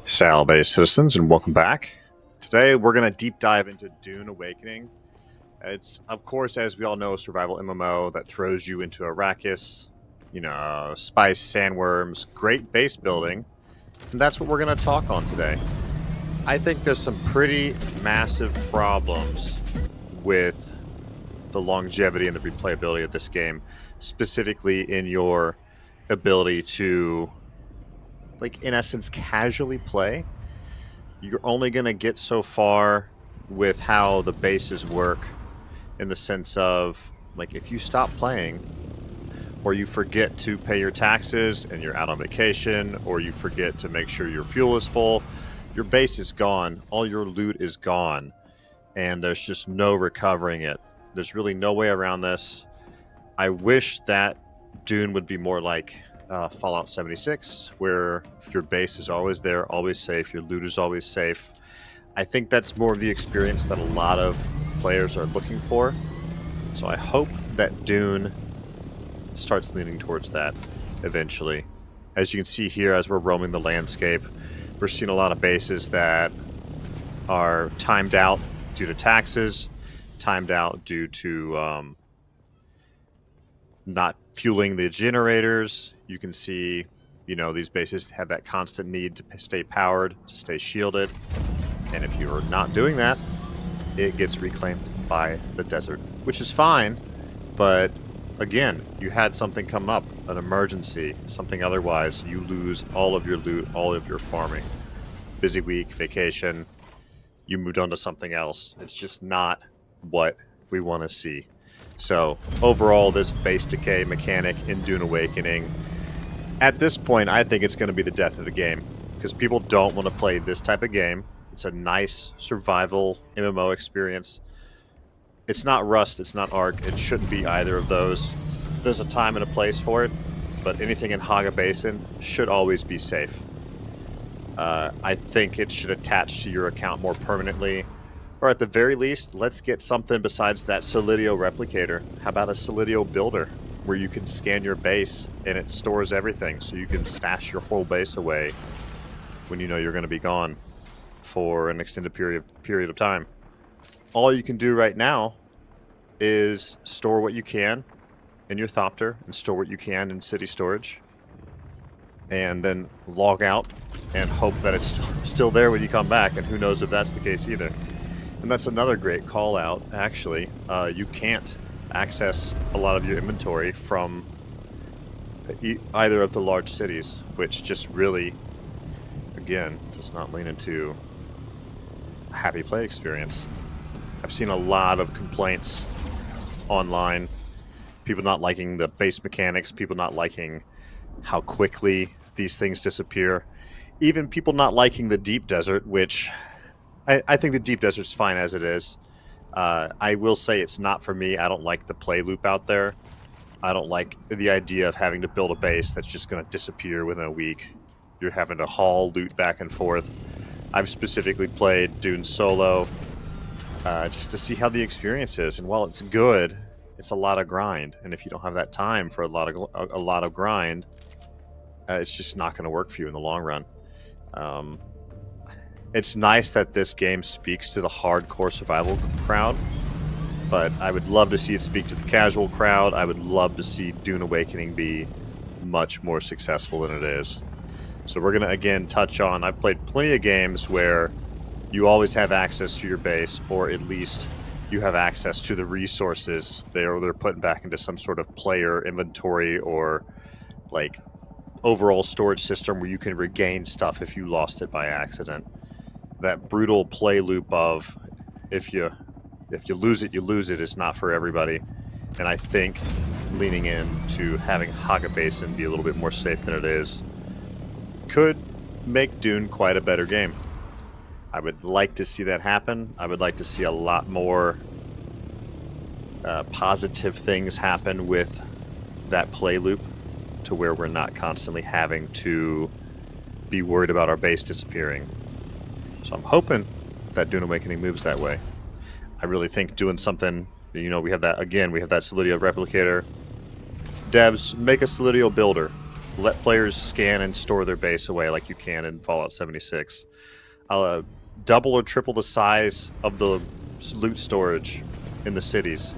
Salve citizens, and welcome back. Today we're going to deep dive into Dune Awakening. It's, of course, as we all know, a survival MMO that throws you into Arrakis, spice, sandworms, great base building, and that's what we're going to talk on today. I think there's some pretty massive problems with the longevity and the replayability of this game, specifically in your ability to, in essence, casually play. You're only going to get so far with how the bases work, in the sense of, if you stop playing, or you forget to pay your taxes and you're out on vacation, or you forget to make sure your fuel is full, your base is gone, all your loot is gone, and there's just no recovering it. There's really no way around this. I wish that Dune would be more like Fallout 76, where your base is always there, always safe, your loot is always safe. I think that's more of the experience that a lot of players are looking for. So I hope that Dune starts leaning towards that eventually. As you can see here, as we're roaming the landscape, we're seeing a lot of bases that are timed out due to taxes, timed out due to not fueling the generators. You can see, these bases have that constant need to stay powered, to stay shielded. And if you're not doing that, it gets reclaimed by the desert, which is fine. But again, you had something come up, an emergency, something otherwise, you lose all of your loot, all of your farming. Busy week, vacation, you moved on to something else. It's just not what we want to see. So overall, this base decay mechanic in Dune Awakening, at this point, I think it's going to be the death of the game, because people don't want to play this type of game. It's a nice survival MMO experience. It's not Rust, it's not Ark, it shouldn't be either of those. There's a time and a place for it, but anything in Haga Basin should always be safe. I think it should attach to your account more permanently. Or at the very least, let's get something besides that Solidio replicator. How about a Solidio builder, where you can scan your base and it stores everything, so you can stash your whole base away when you know you're going to be gone for an extended period of time. All you can do right now is store what you can in your Thopter and store what you can in city storage, and then log out and hope that it's still there when you come back, and who knows if that's the case either. And that's another great call out, actually. You can't access a lot of your inventory from either of the large cities, which just really, again, does not lean into a happy play experience. I've seen a lot of complaints online, people not liking the base mechanics, people not liking how quickly these things disappear, even people not liking the deep desert, which I think the deep desert's fine as it is. I will say it's not for me. I don't like the play loop out there. I don't like the idea of having to build a base that's just going to disappear within a week. You're having to haul loot back and forth. I've specifically played Dune solo just to see how the experience is. And while it's good, it's a lot of grind. And if you don't have that time for a lot of grind, it's just not going to work for you in the long run. It's nice that this game speaks to the hardcore survival crowd, but I would love to see it speak to the casual crowd. I would love to see Dune Awakening be much more successful than it is. So we're going to, again, touch on, I've played plenty of games where you always have access to your base, or at least you have access to the resources they're putting back into some sort of player inventory, or overall storage system where you can regain stuff if you lost it by accident. That brutal play loop of if you lose it, you lose it is not for everybody. And I think leaning into having Haga Basin be a little bit more safe than it is could make Dune quite a better game. I would like to see that happen. I would like to see a lot more positive things happen with that play loop, to where we're not constantly having to be worried about our base disappearing. So I'm hoping that Dune Awakening moves that way. I really think doing something, we have that Solidio replicator. Devs, make a Solidio builder. let players scan and store their base away like you can in Fallout 76. Double or triple the size of the loot storage in the cities.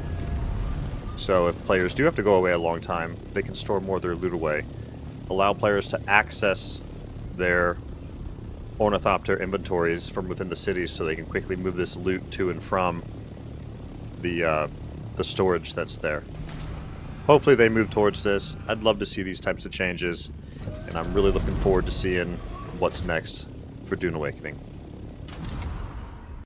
So if players do have to go away a long time, they can store more of their loot away. Allow players to access their ornithopter inventories from within the cities so they can quickly move this loot to and from the storage that's there. Hopefully they move towards this. I'd love to see these types of changes, and I'm really looking forward to seeing what's next for Dune Awakening.